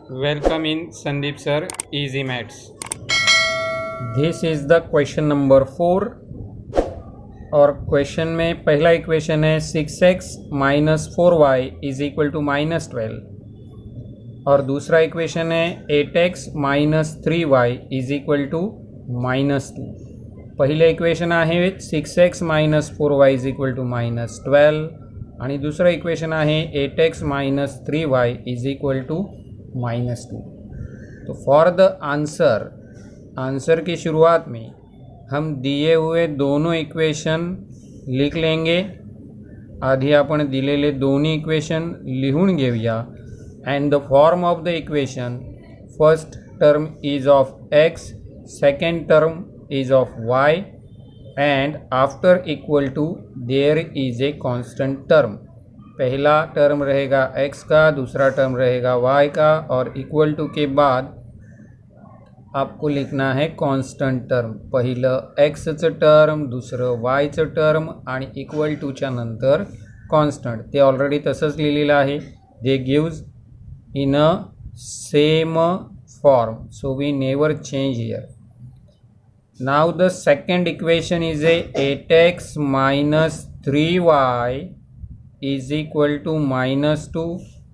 Welcome in Sandeep sir, Easy Maths. This is the question number 4 और question में पहला equation है 6x minus 4y is equal to minus 12 और दूसरा equation है 8x minus 3y is equal to minus 2. पहिले equation आहे 6x minus 4y is equal to minus 12 आणि दुसरं इक्वेशन आहे 8x minus 3y is equal to minus 2. तो for the answer की शुरुआत में हम दिए हुए दोनों इक्वेशन लिख लेंगे. आधी आपण दिलेले दोन्ही इक्वेशन लिहून घेऊया. And the form of the equation, first term is of x, second term is of y and after equal to there is a constant term. पहला टर्म रहेगा x का, दूसरा टर्म रहेगा y का और इक्वल टू के बाद आपको लिखना है कॉन्स्टंट टर्म. पहिलं एक्सचं टर्म, दुसरं वायचं टर्म आणि इक्वल टूच्या नंतर कॉन्स्टंट. ते ऑलरेडी तसंच लिहिलेलं आहे. They gives in a same form, so we never change here. Now the second equation is a 8x minus 3y is equal to minus 2.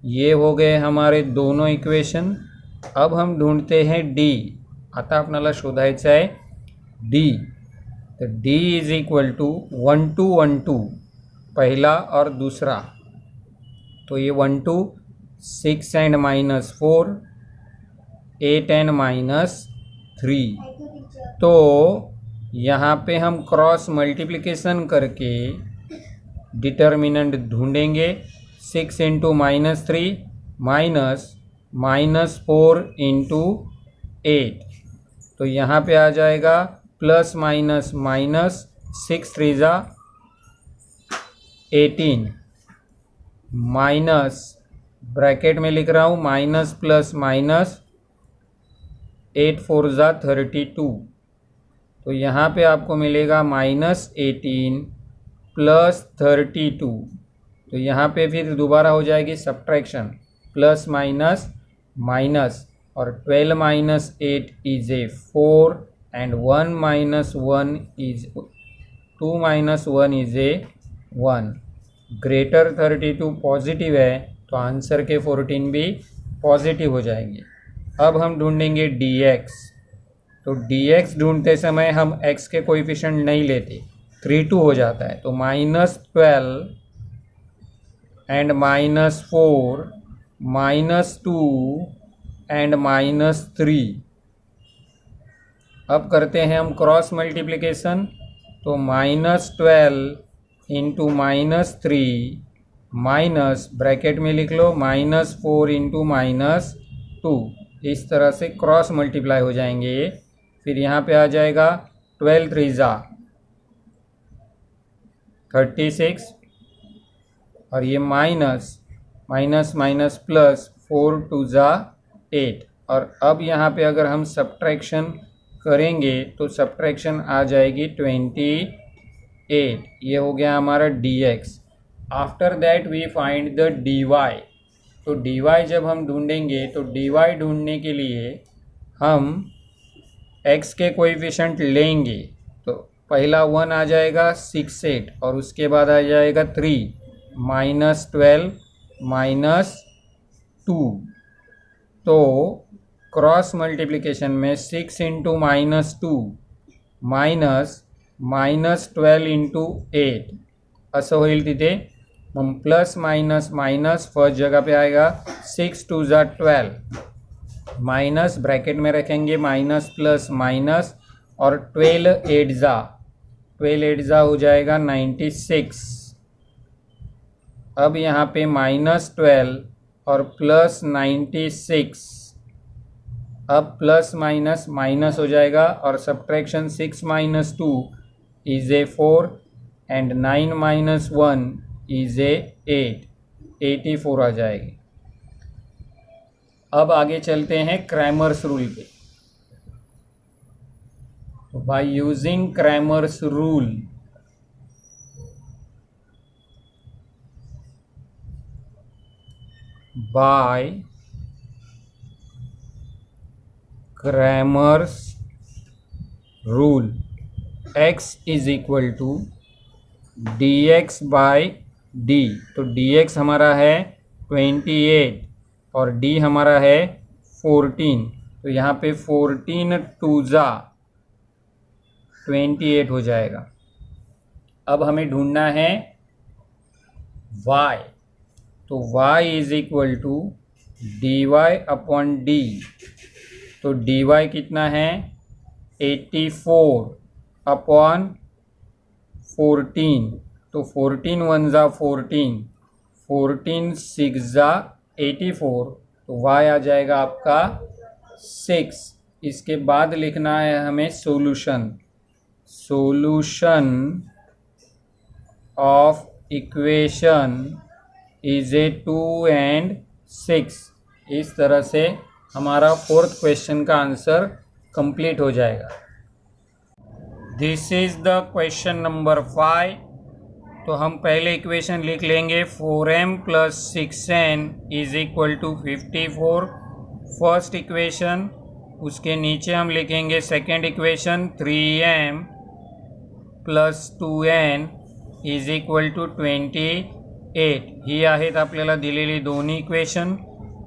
ये हो गए हमारे दोनों इक्वेशन. अब हम ढूंढते हैं d. आता आपल्याला शोधायचं आहे d. तर d इज इक्वल टू 1 2 1 2 पहला और दूसरा. तो ये 1 2 6 एंड माइनस 4 8 एंड माइनस 3. तो यहाँ पे हम क्रॉस मल्टीप्लिकेशन करके डिटर्मिनेंट ढूंढेंगे. 6 इंटू माइनस 3 माइनस 4 इंटू 8. तो यहाँ पे आ जाएगा प्लस माइनस माइनस 6 3 जा 18 माइनस ब्रैकेट में लिख रहा हूँ माइनस प्लस माइनस 8 4 जा 32. तो यहाँ पे आपको मिलेगा माइनस 18 प्लस 32. तो यहाँ पे फिर दोबारा हो जाएगी सब्ट्रैक्शन, प्लस माइनस माइनस और 12 minus 8 is a 4 and 1 minus 1 is 2 minus 1 is A 1. Greater 32 positive है तो आंसर के 14 भी पॉजिटिव हो जाएंगे. अब हम ढूंढेंगे dx. तो dx ढूंढते समय हम x के कोएफिशिएंट नहीं लेते, 3 2 हो जाता है. तो minus 12 and minus 4 minus 2 and minus 3. अब करते हैं हम क्रॉस मल्टीप्लिकेशन. तो minus 12 into minus 3 minus bracket में लिख लो माइनस 4 इंटू माइनस 2. इस तरह से क्रॉस मल्टीप्लाई हो जाएंगे ये. फिर यहाँ पे आ जाएगा 12 3 जा 36 और ये माइनस माइनस माइनस प्लस 4 2 जा 8. और अब यहाँ पे अगर हम सब्ट्रैक्शन करेंगे तो सब्ट्रैक्शन आ जाएगी 28. ये हो गया हमारा dx. After that we find the dy. तो dy जब हम ढूंढेंगे तो dy ढूंढने के लिए हम x के कोएफिशिएंट लेंगे. तो पहला 1 आ जाएगा 6 8 और उसके बाद आ जाएगा 3 माइनस 12 माइनस 2. तो क्रॉस मल्टीप्लिकेशन में 6 into minus 2 minus minus 12 into 8 असं होईल. तिथे मग प्लस माइनस माइनस फर्स्ट जगह पे आएगा 6 2 जा 12 माइनस ब्रैकेट में रखेंगे माइनस प्लस माइनस और 12 8 जा हो जाएगा 96. अब यहाँ पे माइनस 12 और प्लस 96. अब प्लस माइनस माइनस हो जाएगा और subtraction 6 minus 2 is a 4 and 9 minus 1 is a 8. 84 आ जाएगी. अब आगे चलते हैं क्रैमर्स रूल पे. तो by using Cramer's rule by Cramer's rule, x is equal to dx by d। तो dx हमारा है 28 और d हमारा है 14। तो यहाँ पे 14 टू जा 28 हो जाएगा। अब हमें ढूंढना है y। तो y is equal to dy upon d। तो dy कितना है 84 अपॉन 14। तो 14 वन ज़ा 14, 14 सिक्स ज़ा 84। तो y आ जाएगा आपका 6। इसके बाद लिखना है हमें solution of equation is a 2 and 6। इस तरह से हमारा फोर्थ क्वेश्चन का आंसर कंप्लीट हो जाएगा। This is the question number 5। तो हम पहले इक्वेशन लिख लेंगे 4m plus 6n is equal to 54, first equation. उसके नीचे हम लिखेंगे second equation 3m plus 2n is equal to 28। ही आहेत आपल्याला दिलेली दोन्ही इक्वेशन।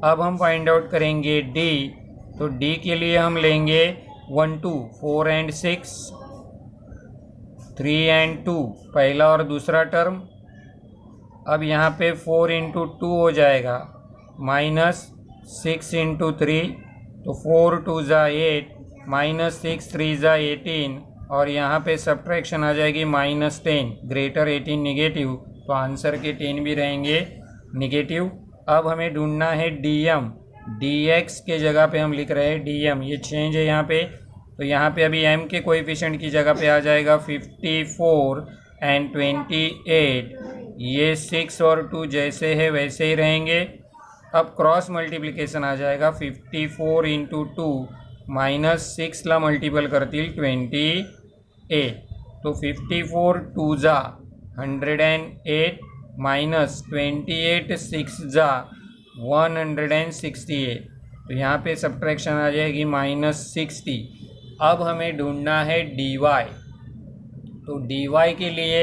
अब हम फाइंड आउट करेंगे d। तो d के लिए हम लेंगे 1 2 4 and 6, 3 and 2 पहला और दूसरा टर्म। अब यहाँ पे 4 इंटू 2 हो जाएगा माइनस 6 इंटू 3। तो 4 2 ज़ा 8 माइनस 6 3 ज़ा 18 और यहाँ पे सब्ट्रैक्शन आ जाएगी माइनस 10, ग्रेटर 18 निगेटिव। तो आंसर के 10 भी रहेंगे निगेटिव। अब हमें ढूंढना है dm। dx के जगह पे हम लिख रहे हैं dm, ये चेंज है यहाँ पे। तो यहाँ पे अभी m के कोएफिशिएंट की जगह पे आ जाएगा 54 and 28। ये 6 और 2 जैसे है वैसे ही रहेंगे। अब क्रॉस मल्टीप्लिकेशन आ जाएगा 54 इंटू 2 माइनस 6 ला मल्टीपल करतील 28। तो 54 2 ज़ा 108 माइनस 28 6 ज़ा 168। तो यहाँ पे सब्ट्रैक्शन आ जाएगी माइनस 60। अब हमें ढूंढना है dy। तो dy के लिए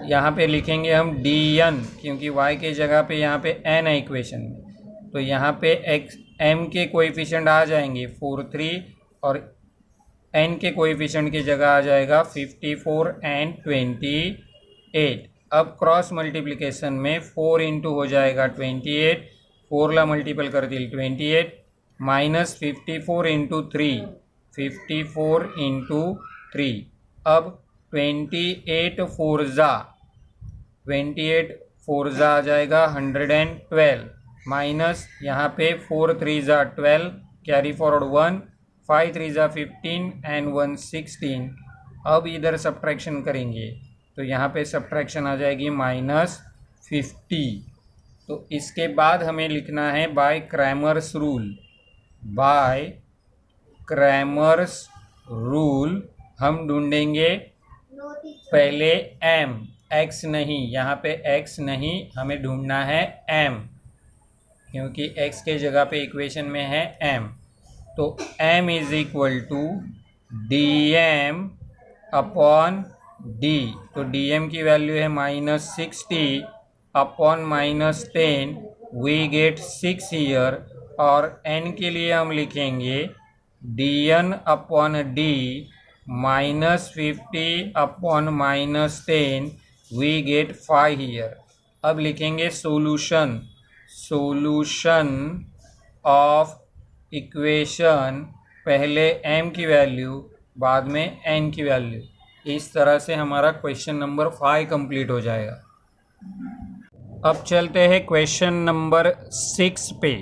यहाँ पे लिखेंगे हम dn, क्योंकि y के जगह पे यहाँ पे n है इक्वेशन में। तो यहाँ पे m के कोएफिशिएंट आ जाएंगे 4 3 और n के कोएफिशिएंट की जगह आ जाएगा 54 and 28। अब क्रॉस मल्टीप्लिकेशन में 4 इंटू हो जाएगा 28, 4 ला मल्टीपल कर दिल 28 माइनस 54 इंटू 3, 54 इंटू 3। अब 28 4 ज़ा आ जाएगा 112 माइनस यहाँ पे 4 3 ज़ा 12, कैरी फॉरवर्ड 1, 5 3 ज़ा 15 and 1 16। अब इधर सब्ट्रैक्शन करेंगे तो यहाँ पे सब्ट्रैक्शन आ जाएगी माइनस 50। तो इसके बाद हमें लिखना है by Cramer's rule. By Cramer's rule हम ढूंढेंगे पहले m, x नहीं, यहाँ पे x नहीं, हमें ढूंढना है m, क्योंकि x के जगह पे इक्वेशन में है m। तो m is equal to dm upon d। तो dm की वैल्यू है minus 60 upon minus 10, we get 6 here. और n के लिए हम लिखेंगे dn अपॉन d minus 50 upon minus 10, we get 5 here. अब लिखेंगे सॉल्यूशन ऑफ इक्वेशन, पहले m की वैल्यू बाद में n की वैल्यू। इस तरह से हमारा क्वेश्चन नंबर 5 कंप्लीट हो जाएगा। अब चलते हैं क्वेश्चन नंबर 6 पे।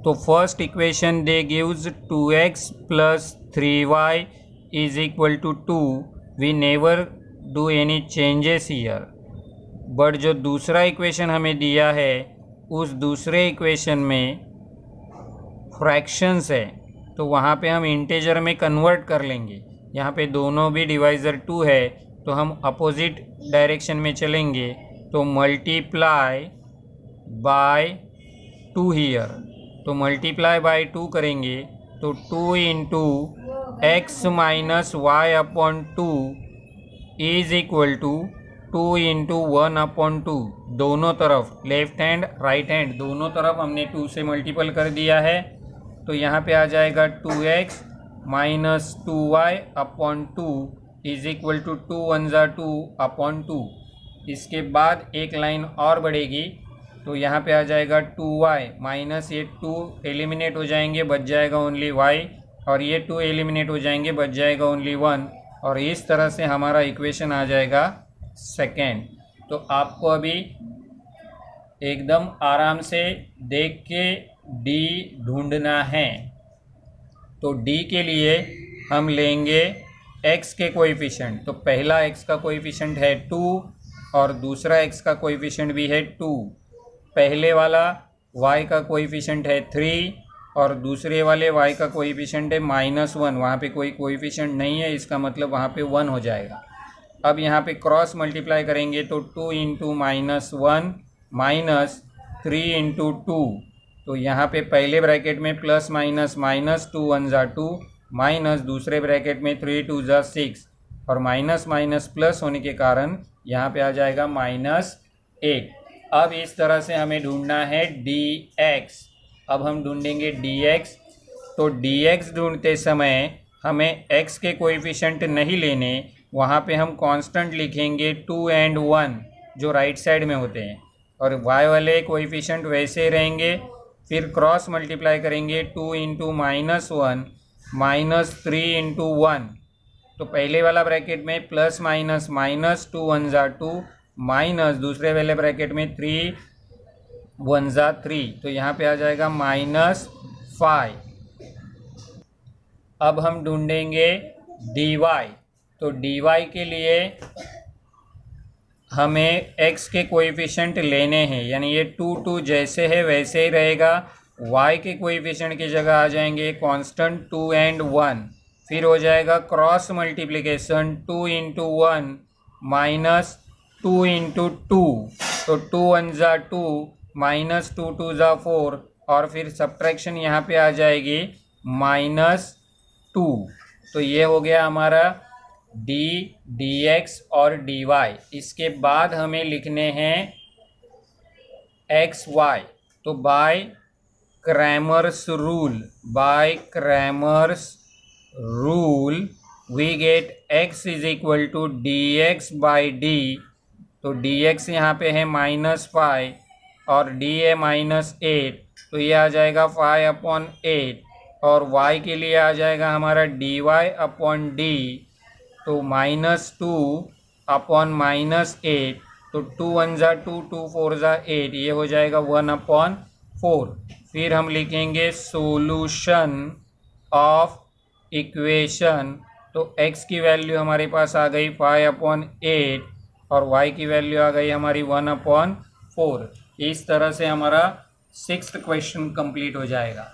तो first equation they gives 2x plus 3y is equal to 2। We never do any changes here. But जो दूसरा इक्वेशन हमें दिया है उस दूसरे इक्वेशन में फ्रैक्शंस है, तो वहाँ पे हम इंटीजर में कन्वर्ट कर लेंगे। यहाँ पे दोनों भी डिवाइज़र 2 है तो हम अपोजिट डायरेक्शन में चलेंगे। तो मल्टीप्लाई बाय 2 हियर। तो मल्टीप्लाई बाय 2 करेंगे तो 2 into x minus y upon 2 is equal to 2 into 1/2। दोनों तरफ लेफ्ट हैंड राइट हैंड दोनों तरफ हमने 2 से मल्टीपल कर दिया है, तो यहाँ पे आ जाएगा 2x minus 2y upon 2 is equal to 2 1 ज़ा 2 अपॉन 2। इसके बाद एक लाइन और बढ़ेगी तो यहाँ पे आ जाएगा 2y माइनस ये 2 एलिमिनेट हो जाएंगे, बच जाएगा ओनली y, और ये 2 एलिमिनेट हो जाएंगे, बच जाएगा ओनली 1, और इस तरह से हमारा इक्वेशन आ जाएगा सेकेंड। तो आपको अभी एकदम आराम से देख के d ढूंढना है। तो d के लिए हम लेंगे x के कोएफिशिएंट। तो पहला x का कोएफिशिएंट है 2 और दूसरा x का कोएफिशिएंट भी है 2। पहले वाला y का कोएफिशिएंट है 3 और दूसरे वाले y का कोएफिशिएंट है -1। वहाँ पे कोई कोएफिशिएंट नहीं है, इसका मतलब वहाँ पे 1 हो जाएगा। अब यहाँ पे क्रॉस मल्टीप्लाई करेंगे तो 2 इंटू -1 माइनस 3 इंटू 2। तो यहाँ पे पहले ब्रैकेट में प्लस माइनस माइनस 2 1 ज़ा 2 माइनस दूसरे ब्रैकेट में 3 2 ज़ा 6, और माइनस माइनस प्लस होने के कारण यहाँ पे आ जाएगा -8। अब इस तरह से हमें ढूंढना है dx। अब हम ढूंढेंगे dx। तो dx ढूंढते समय हमें x के कोएफिशिएंट नहीं लेने, वहाँ पे हम कांस्टेंट लिखेंगे 2 and 1 जो राइट साइड में होते हैं, और y वाले कोएफिशिएंट वैसे रहेंगे। फिर क्रॉस मल्टीप्लाई करेंगे 2 इंटू -1 माइनस 3 इंटू 1। तो पहले वाला ब्रैकेट में प्लस माइनस माइनस 2 1 ज़ा 2 माइनस दूसरे वाले ब्रैकेट में 3 1 ज़ा 3, तो यहाँ पे आ जाएगा -5। अब हम ढूंढेंगे dy। तो dy के लिए हमें x के कोएफिशिएंट लेने हैं, यानी ये 2 2 जैसे है वैसे ही रहेगा। y के कोएफिशिएंट की जगह आ जाएंगे कांस्टेंट 2 and 1। फिर हो जाएगा cross multiplication 2 into 1 minus 2 into 2। तो 2 1 ज़ा 2 माइनस 2 2 ज़ा 4, और फिर सब्ट्रैक्शन यहाँ पे आ जाएगी -2। तो ये हो गया हमारा d dx और dy। इसके बाद हमें लिखने हैं xy। तो by Cramer's rule we get x is equal to dx by d। तो dx यहाँ पे है -5 और d है -8, तो ये आ जाएगा 5/8, और y के लिए आ जाएगा हमारा dy अपॉन d। तो -2 अपॉन -8, तो 2 1 ज़ा 2 2 4 ज़ा 8, ये हो जाएगा 1/4। फिर हम लिखेंगे सोल्यूशन ऑफ इक्वेशन। तो x की वैल्यू हमारे पास आ गई 5/8 और y की वैल्यू आ गई हमारी 1/4। इस तरह से हमारा 6th क्वेश्चन कंप्लीट हो जाएगा।